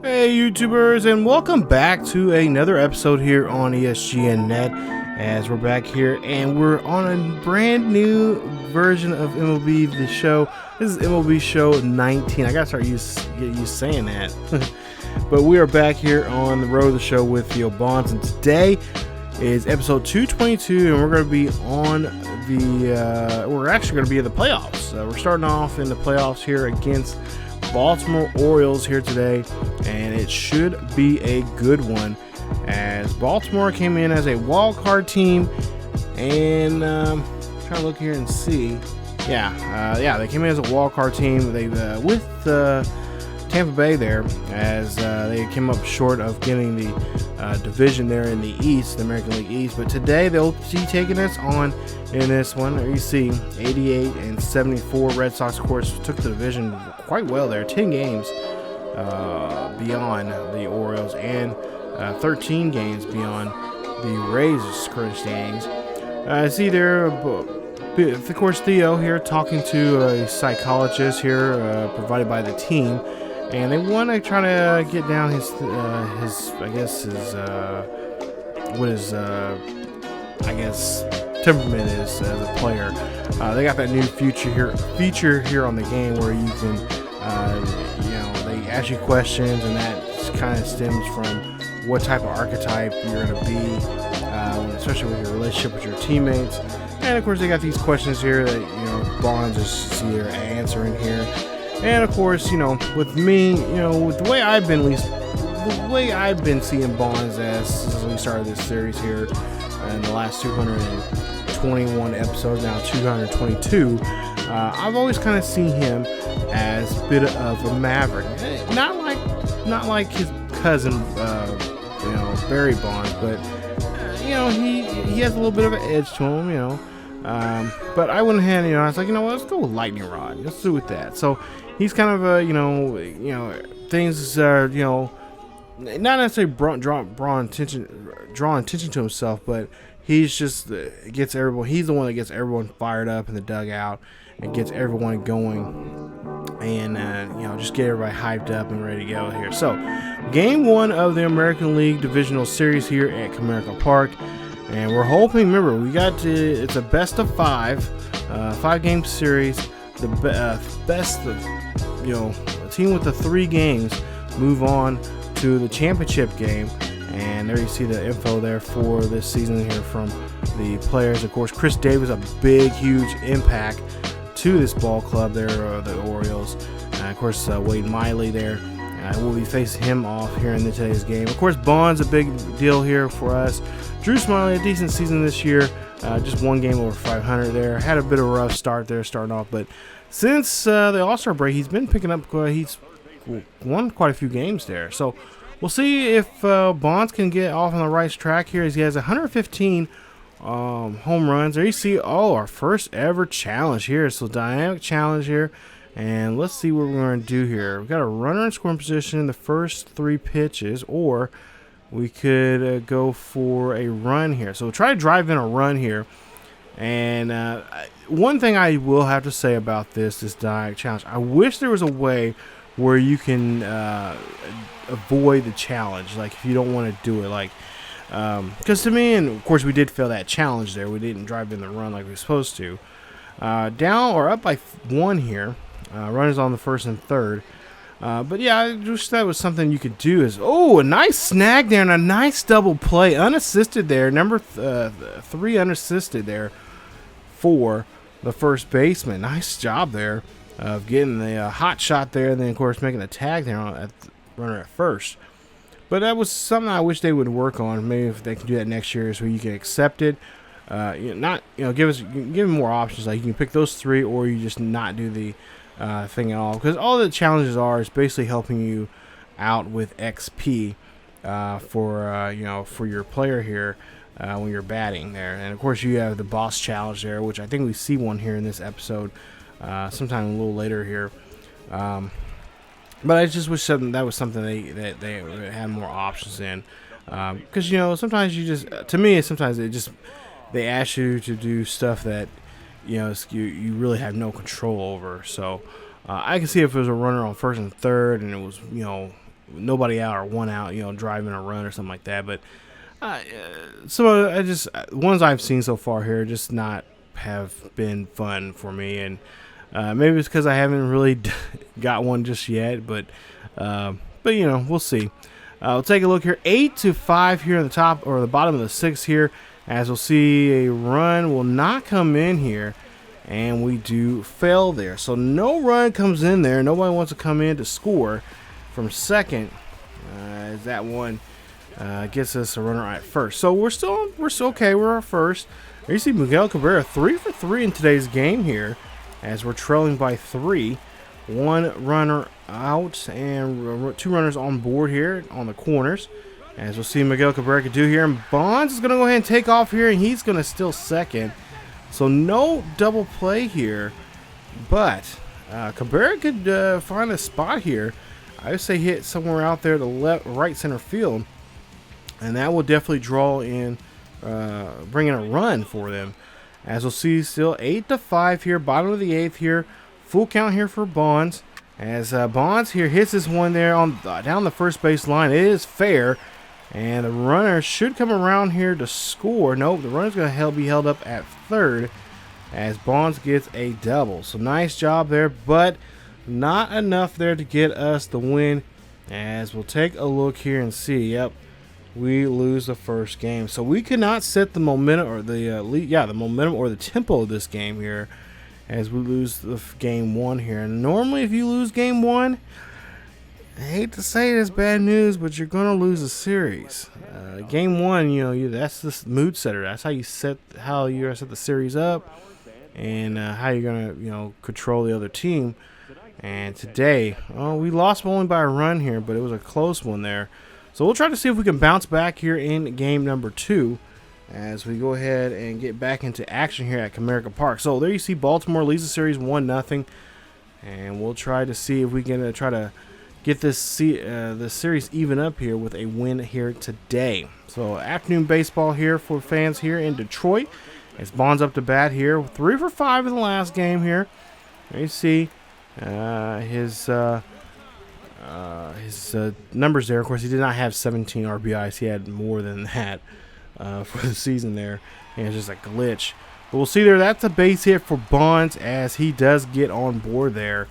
Hey YouTubers, and welcome back to another episode here on ESGNet. As we're back here and we're on a brand new version of MLB The Show. This is MLB Show 19. I gotta start get used saying that. But we are back here on the road of the show with Theo Bonds, and today is episode 222, and we're going to be on the we're actually going to be in the playoffs. We're starting off in the playoffs here against Baltimore Orioles here today, and it should be a good one, as Baltimore came in as a wild card team. And trying to look here and see, they came in as a wild card team. They with Tampa Bay there, as they came up short of getting the division there in the East, the American League East. But today they'll be taking us on in this one. There you see 88 and 74. Red Sox, of course, took the division quite well there. 10 games beyond the Orioles, and 13 games beyond the Rays' current standings. I see there, of course, Theo here talking to a psychologist here provided by the team. And they want to try to get down his temperament is as a player. They got that new feature here on the game where you can, they ask you questions, and that kind of stems from what type of archetype you're going to be, especially with your relationship with your teammates. And of course, they got these questions here that Bonds is here answering here. And of course, with me, with the way I've been seeing Bonds since we started this series here in the last 221 episodes, now 222, I've always kind of seen him as a bit of a maverick, not like his cousin, Barry Bonds, but he has a little bit of an edge to him, but I went ahead, I was like, let's go with lightning rod. Let's do with that. So he's kind of things are, not necessarily drawing attention to himself, but he's just he's the one that gets everyone fired up in the dugout and gets everyone going, and just get everybody hyped up and ready to go here. So game one of the American League Divisional Series here at Comerica Park. And we're hoping, remember, it's a best of 5-game series. The best of, a team with the 3 games move on to the championship game. And there you see the info there for this season here from the players. Of course, Chris Davis, a big, huge impact to this ball club there, the Orioles. And of course, Wade Miley there. We'll be facing him off here in today's game. Of course, Bonds, a big deal here for us. Drew Smiley, a decent season this year. Just one game over 500 there. Had a bit of a rough start there starting off, but since the All-Star break, he's been picking up. He's won quite a few games there. So we'll see if Bonds can get off on the right track here, as he has 115 home runs. There you see, our first ever challenge here. So dynamic challenge here. And let's see what we're going to do here. We've got a runner in scoring position in the first 3 pitches, or we could go for a run here. So we'll try to drive in a run here. And one thing I will have to say about this dynamic challenge, I wish there was a way where you can avoid the challenge, like if you don't want to do it, like because to me, and of course we did fail that challenge there. We didn't drive in the run like we were supposed to. Down or up by 1 here. Runners on the first and third. But yeah, I wish that was something you could do. A nice snag there and a nice double play. Unassisted there. Number 3 unassisted there for the first baseman. Nice job there of getting the hot shot there. And then, of course, making a tag there at the runner at first. But that was something I wish they would work on. Maybe if they can do that next year, so you can accept it. Give them more options. Like you can pick those 3, or you just not do the thing at all, because all the challenges is basically helping you out with XP for your player here when you're batting there. And of course you have the boss challenge there, which I think we see one here in this episode sometime a little later here. But I just wish that was something they had more options in, because sometimes they ask you to do stuff that you really have no control over. So I can see if it was a runner on first and third, and it was nobody out or one out, driving a run or something like that. But so I just ones I've seen so far here just not have been fun for me, and maybe it's because I haven't really got one just yet. But we'll see. We'll take a look here. 8-5 here in the top or the bottom of the sixth here, as we'll see a run will not come in here, and we do fail there. So no run comes in there. Nobody wants to come in to score from second. As that one gets us a runner at first. So we're still okay. We're our first. There you see Miguel Cabrera 3 for 3 in today's game here, as we're trailing by 3. One runner out and 2 runners on board here on the corners, as we'll see Miguel Cabrera could do here. And Bonds is going to go ahead and take off here, and he's going to steal second. So no double play here, but Cabrera could find a spot here. I would say hit somewhere out there to right center field, and that will definitely draw in, bring in a run for them. As we'll see, still 8-5 here, bottom of the 8th here. Full count here for Bonds, as Bonds here hits this one there on down the first base line. It is fair, and the runner should come around here to score. Nope, the runner's going to be held up at third, as Bonds gets a double. So nice job there, but not enough there to get us the win. As we'll take a look here and see, yep, we lose the first game. So we could not set the momentum or the momentum or the tempo of this game here, as we lose the game 1 here. And normally if you lose game 1, I hate to say it, it's bad news, but you're going to lose a series. Game 1, that's the mood setter. That's how you're going to set the series up, and how you're going to, control the other team. And today, we lost only by a run here, but it was a close one there. So we'll try to see if we can bounce back here in game number 2, as we go ahead and get back into action here at Comerica Park. So there you see Baltimore leads the series 1-0, and we'll try to see if we can try to get the series even up here with a win here today. So afternoon baseball here for fans here in Detroit, as Bonds up to bat here, 3 for 5 in the last game here. There you see his numbers there. Of course, he did not have 17 RBIs. He had more than that for the season there, and it's just a glitch. But we'll see there, that's a base hit for Bonds, as he does get on board there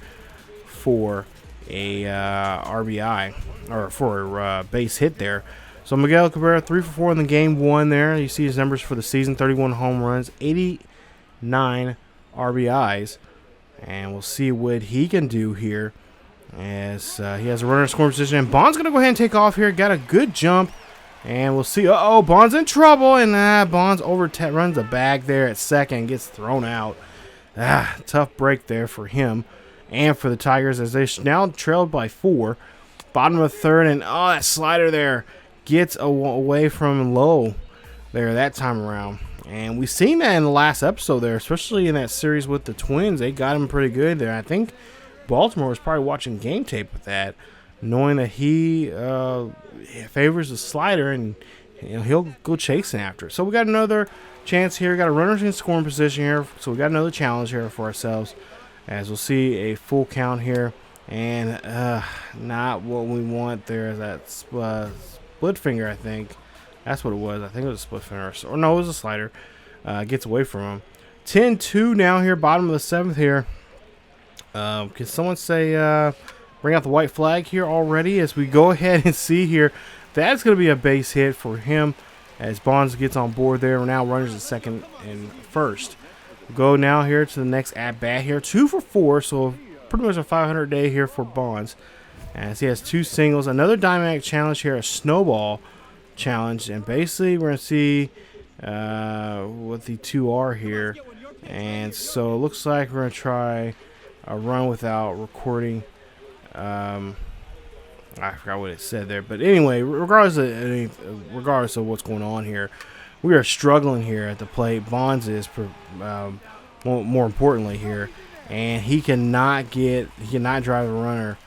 for a RBI, or for a base hit there. So Miguel Cabrera 3 for 4 in the game 1 there. You see his numbers for the season: 31 home runs, 89 RBIs, and we'll see what he can do here, as he has a runner in scoring position. And Bonds going to go ahead and take off here. Got a good jump. And we'll see. Bonds in trouble. And Bonds runs a bag there at second. Gets thrown out. Tough break there for him and for the Tigers, as they now trailed by 4. Bottom of the third. And that slider there gets away from low there that time around. And we've seen that in the last episode there, especially in that series with the Twins. They got him pretty good there. I think Baltimore was probably watching game tape with that, knowing that he favors the slider, and he'll go chasing after it. So we got another chance here. Got a runner in scoring position here, so we got another challenge here for ourselves, as we'll see a full count here, and not what we want there. That split finger, I think that's what it was. I think it was a split finger, or no, it was a slider. Gets away from him. 10-2 now here, bottom of the 7th here. Can someone say bring out the white flag here already, as we go ahead and see here? That's going to be a base hit for him, as Bonds gets on board there. We're now runners at second and first. We'll go now here to the next at bat here. 2 for 4, so pretty much a 500 day here for Bonds, as he has 2 singles. Another Diamondback challenge here, a snowball challenge, and basically we're going to see what the 2 are here. And so it looks like we're going to try a run without recording. I forgot what it said there, but anyway, regardless of what's going on here, we are struggling here at the plate. Bonds is more importantly here, and he cannot drive a runner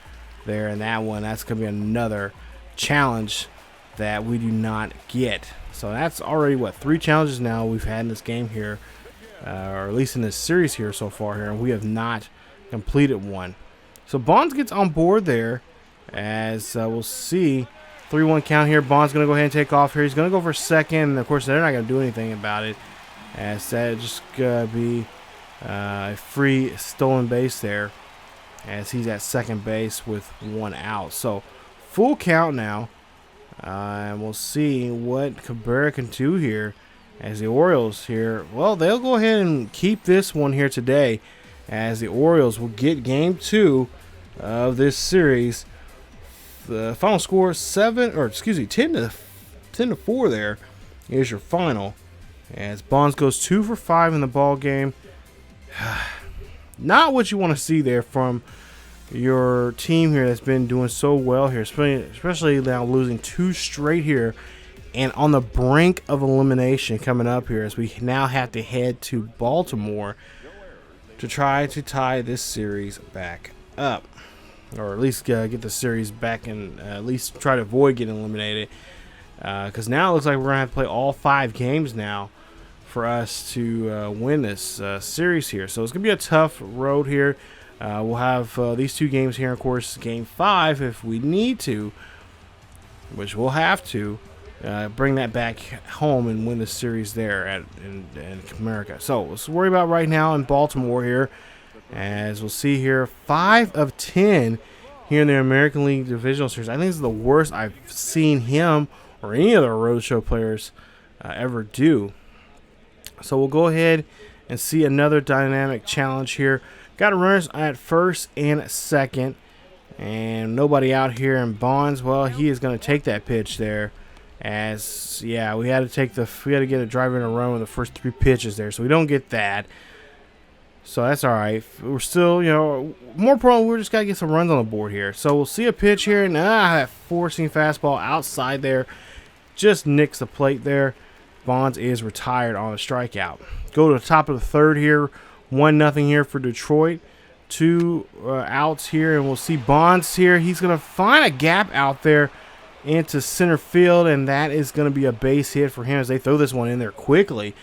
there in that one. That's going to be another challenge that we do not get. So that's already 3 challenges now we've had in this game here, or at least in this series here so far here, and we have not completed one. So Bonds gets on board there, as we'll see. 3-1 count here. Bonds going to go ahead and take off here. He's going to go for second. And, of course, they're not going to do anything about it, as that just going to be a free stolen base there, as he's at second base with 1 out. So, full count now. And we'll see what Cabrera can do here, as the Orioles here, well, they'll go ahead and keep this one here today, as the Orioles will get game 2 of this series. The final score 10 to 4 there is your final, as Bonds goes 2 for 5 in the ball game. Not what you want to see there from your team here that's been doing so well here, especially now losing 2 straight here and on the brink of elimination coming up here, as we now have to head to Baltimore to try to tie this series back up, or at least get the series back and at least try to avoid getting eliminated, because now it looks like we're going to have to play all 5 games now for us to win this series here. So it's going to be a tough road here. We'll have these 2 games here, of course, game 5 if we need to, which we'll have to bring that back home and win the series there in America. So let's worry about right now in Baltimore here, as we'll see here, 5 of 10 here in the American League Divisional Series. I think this is the worst I've seen him or any other roadshow players ever do. So we'll go ahead and see another dynamic challenge here. Got runners at first and second, and nobody out here in Bonds. Well, he is going to take that pitch there, as yeah, we had to get a driver in a run with the first 3 pitches there, so we don't get that. So that's all right. We're still, more important. We're just got to get some runs on the board here. So we'll see a pitch here, and that forcing fastball outside there just nicks the plate there. Bonds is retired on a strikeout. Go to the top of the 3rd here. 1-0 here for Detroit. 2 outs here, and we'll see Bonds here. He's going to find a gap out there into center field, and that is going to be a base hit for him, as they throw this one in there quickly,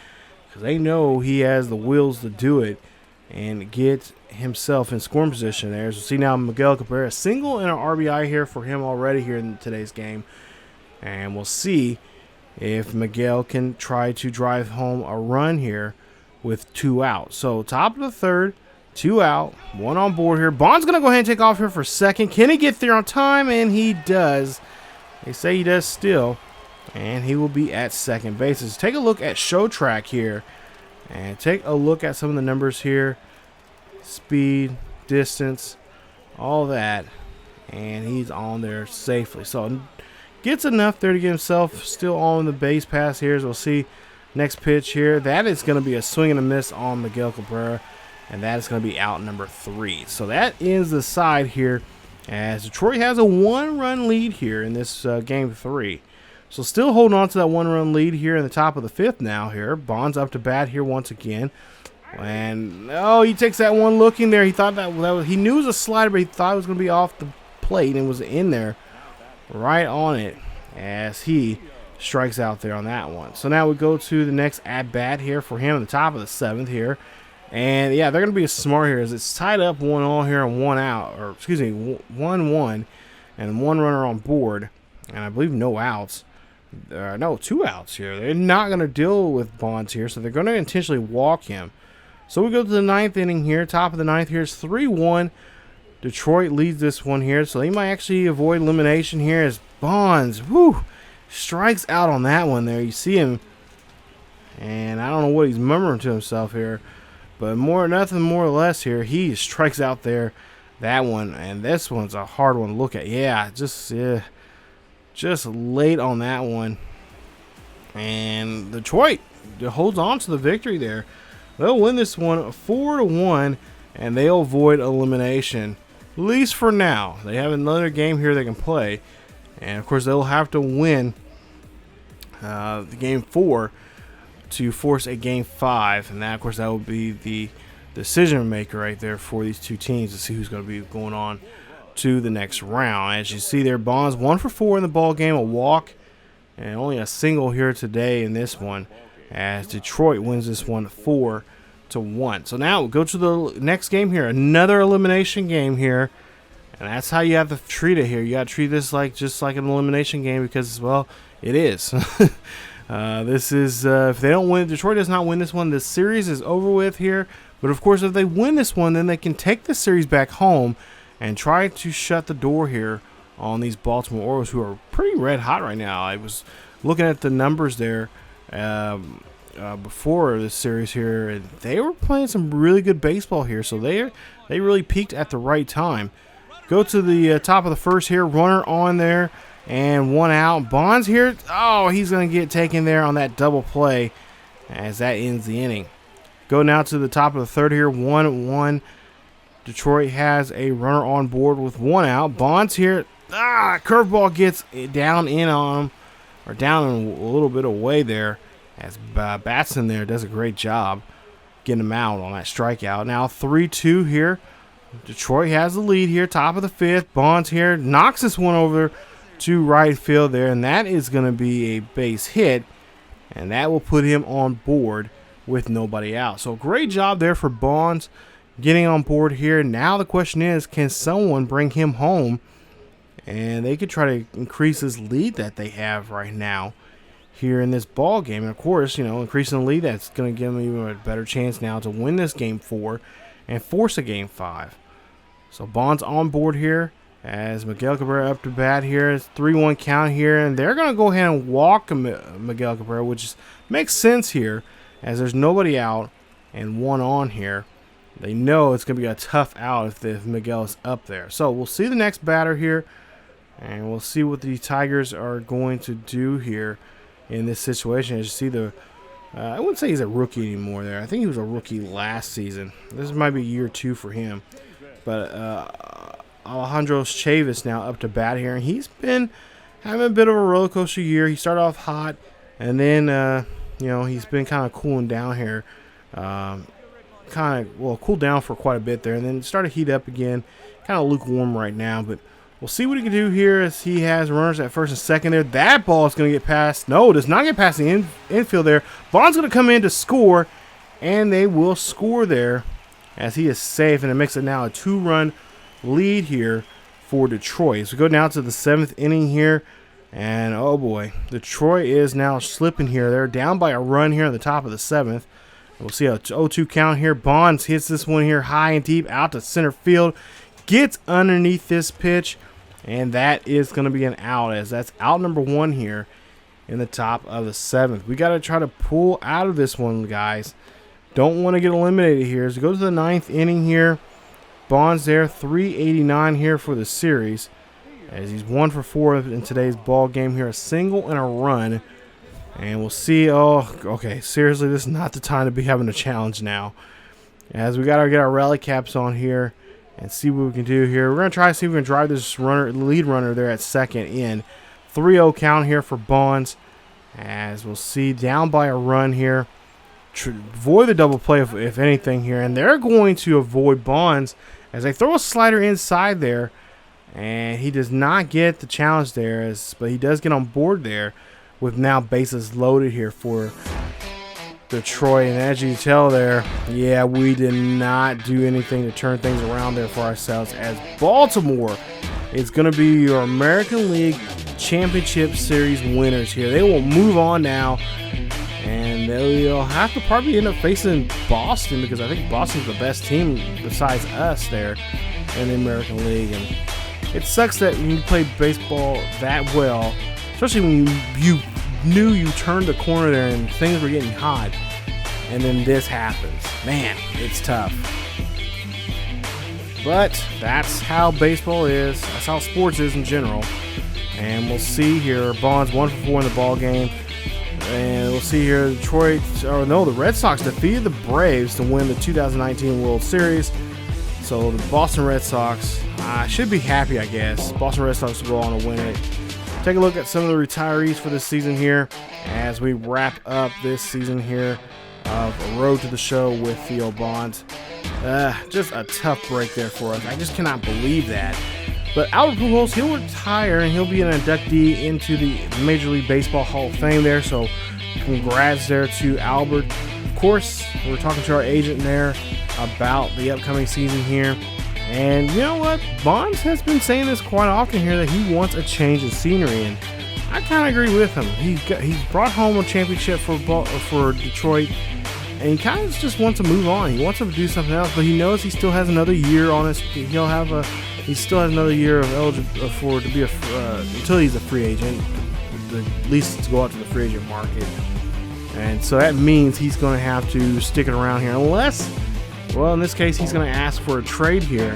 because they know he has the wheels to do it and get himself in scoring position there. So see now Miguel Cabrera, single and an RBI here for him already here in today's game, and we'll see if Miguel can try to drive home a run here with 2 out. So top of the 3rd, 2 out, 1 on board here. Bond's going to go ahead and take off here for second. Can he get there on time? And he does. They say he does still. And he will be at second base. Let's take a look at Show Track here. And take a look at some of the numbers here. Speed, distance, all that. And he's on there safely. So gets enough there to get himself still on the base pass here, as we'll see. Next pitch here, that is going to be a swing and a miss on Miguel Cabrera, and that is going to be out number 3. So that ends the side here, as Detroit has a 1-run lead here in this game 3. So still holding on to that 1-run lead here in the top of the 5th now here. Bonds up to bat here once again. And, he takes that one looking there. He thought that was, he knew it was a slider, but he thought it was going to be off the plate and was in there right on it, as he strikes out there on that one. So now we go to the next at-bat here for him at the top of the 7th here. And, yeah, they're going to be smart here, as it's tied up 1-1 here and 1 out. Or, excuse me, 1-1 and 1 runner on board. And I believe no outs. No, 2 outs here. They're not going to deal with Bonds here, so they're going to intentionally walk him. So we go to the 9th inning here. Top of the 9th here is 3-1. Detroit leads this one here, so they might actually avoid elimination here, as Bonds, strikes out on that one there. You see him, and I don't know what he's murmuring to himself here, but nothing more or less here. He strikes out there, that one, and this one's a hard one to look at. Yeah, just late on that one, and Detroit holds on to the victory there. They'll win this one 4-1, and they'll avoid elimination, at least for now. They have another game here they can play, and of course they'll have to win the game 4 to force a game 5, and that, of course, that will be the decision maker right there for these 2 teams to see who's going to be going on to the next round. As you see there, Bonds 1 for 4 in the ball game, a walk, and only a single here today in this one, as Detroit wins this one 4-1. So now we'll go to the next game here, another elimination game here, And that's how you have to treat it here. You got to treat this like just like an elimination game because, well, it is. This is if they don't win, Detroit does not win this one, this series is over with here. But of course, if they win this one, then they can take the series back home and try to shut the door here on these Baltimore Orioles, who are pretty red hot right now. I was looking at the numbers there before this series here, and they were playing some really good baseball here. So they really peaked at the right time. Go to the top of the first here, runner on there, and 1 out. Bonds here, oh, he's going to get taken there on that double play as that ends the inning. Go now to the top of the third here, 1-1. Detroit has a runner on board with 1 out. Bonds here, curveball gets down in on him, or down a little bit away there, as Batson there does a great job getting him out on that strikeout. Now 3-2 here. Detroit has the lead here, top of the fifth. Bonds here knocks this one over to right field there, and that is going to be a base hit, and that will put him on board with nobody out. So great job there for Bonds getting on board here. Now the question is, can someone bring him home? And they could try to increase this lead that they have right now here in this ball game. And of course, increasing the lead, that's going to give them even a better chance now to win this game 4 and force a game 5. So Bonds on board here as Miguel Cabrera up to bat here. It's 3-1 count here, and they're going to go ahead and walk Miguel Cabrera, which makes sense here as there's nobody out and 1 on here. They know it's going to be a tough out if Miguel is up there. So we'll see the next batter here, and we'll see what the Tigers are going to do here in this situation. As you see I wouldn't say he's a rookie anymore there. I think he was a rookie last season. This might be year 2 for him. But Alejandro Chavis now up to bat here, and he's been having a bit of a roller coaster year. He started off hot, and then he's been kind of cooling down here. Cooled down for quite a bit there, and then started to heat up again. Kind of lukewarm right now, but we'll see what he can do here as he has runners at first and second there. That ball is going to get past. No, does not get past the infield there. Bond's going to come in to score, and they will score there as he is safe, and it makes it now a 2-run lead here for Detroit. So we go down to the 7th inning here, and oh boy, Detroit is now slipping here. They're down by a run here on the top of the 7th. We'll see a 0-2 count here. Bonds hits this one here high and deep out to center field. Gets underneath this pitch, and that is going to be an out, as that's out number 1 here in the top of the 7th. We got to try to pull out of this one, guys. Don't want to get eliminated here. So go to the 9th inning here. Bonds there, 389 here for the series, as he's 1 for 4 in today's ball game here. A single and a run. And we'll see. Oh, okay. Seriously, this is not the time to be having a challenge now, as we got to get our rally caps on here and see what we can do here. We're going to try to see if we can drive this lead runner there at second in. 3-0 count here for Bonds, as we'll see down by a run here. Avoid the double play if anything here, and they're going to avoid Bonds as they throw a slider inside there, and he does not get the challenge there, but he does get on board there with now bases loaded here for Detroit. And as you tell there, yeah, we did not do anything to turn things around there for ourselves, as Baltimore is going to be your American League Championship Series winners here. They will move on now, and they'll have to probably end up facing Boston, because I think Boston's the best team besides us there in the American League. And it sucks that when you play baseball that well, especially when you knew you turned the corner there and things were getting hot, and then this happens. Man, it's tough. But that's how baseball is. That's how sports is in general. And we'll see here. Bonds 1 for 4 in the ball game. And we'll see here, the Red Sox defeated the Braves to win the 2019 World Series. So the Boston Red Sox should be happy, I guess. Boston Red Sox will go on to win it. Take a look at some of the retirees for this season here as we wrap up this season here of Road to the Show with Theo Bonds. Just a tough break there for us. I just cannot believe that. But Albert Pujols, he'll retire, and he'll be an inductee into the Major League Baseball Hall of Fame there. So congrats there to Albert. Of course, we're talking to our agent there about the upcoming season here. And you know what? Bonds has been saying this quite often here, that he wants a change in scenery, and I kind of agree with him. He's brought home a championship for Detroit, and he kind of just wants to move on. He wants to do something else, but he knows he still has another year on his. He still has another year of eligible to be until he's a free agent, at least to go out to the free agent market. And so that means he's going to have to stick it around here, unless, well, in this case, he's going to ask for a trade here.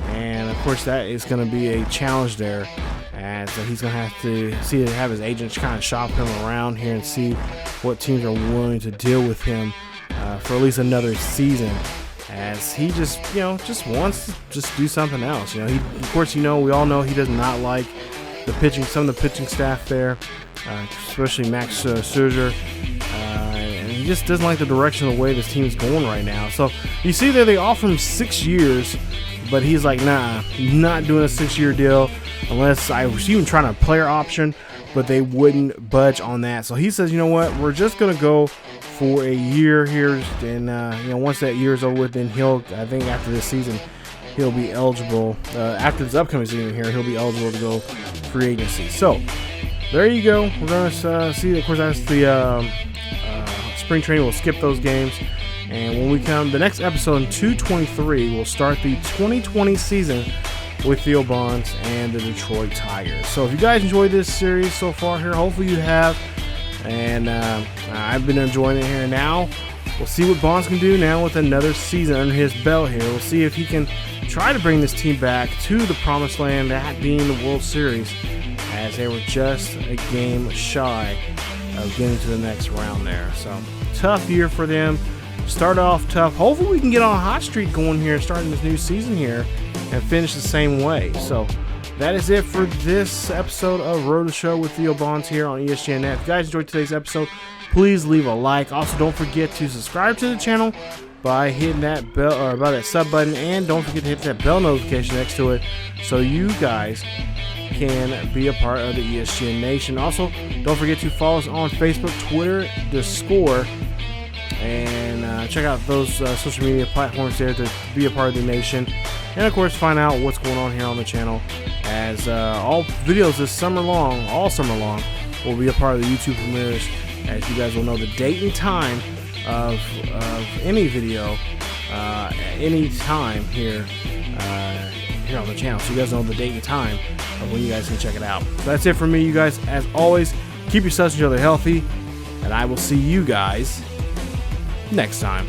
And of course, that is going to be a challenge there. And so he's going to have to have his agents kind of shop him around here and see what teams are willing to deal with him for at least another season. As he just wants to just do something else. Of course, we all know he does not like the pitching, some of the pitching staff there, especially Max Scherzer. And he just doesn't like the direction of the way this team is going right now. So you see there, they offer him 6 years, but he's like, nah, not doing a 6-year deal unless I was even trying a player option, but they wouldn't budge on that. So he says, you know what, we're just going to go for a year here, and once that year is over with, then I think after this season, he'll be eligible. After this upcoming season here, he'll be eligible to go free agency. So there you go. We're going to see. Of course, that's the spring training. We'll skip those games, and when we come, the next episode in 223, we'll start the 2020 season with Theo Bonds and the Detroit Tigers. So if you guys enjoyed this series so far here, hopefully you have. And I've been enjoying it here. Now we'll see what Bonds can do now with another season under his belt here. We'll see if he can try to bring this team back to the promised land, that being the World Series, as they were just a game shy of getting to the next round there. So tough year for them. Start off tough. Hopefully we can get on a hot streak going here, starting this new season here, and finish the same way. So that is it for this episode of Road to Show with Theo Bonds here on ESGNet. If you guys enjoyed today's episode, please leave a like. Also, don't forget to subscribe to the channel by hitting that bell, or about that sub button, and don't forget to hit that bell notification next to it so you guys can be a part of the ESGN Nation. Also, don't forget to follow us on Facebook, Twitter, Discord, and check out those social media platforms there to be a part of the nation. And of course, find out what's going on here on the channel, as all videos this summer long, all summer long, will be a part of the YouTube premieres, as you guys will know the date and time of any video any time here on the channel. So you guys know the date and time of when you guys can check it out. So that's it for me, you guys. As always, keep yourselves and each other healthy, and I will see you guys next time.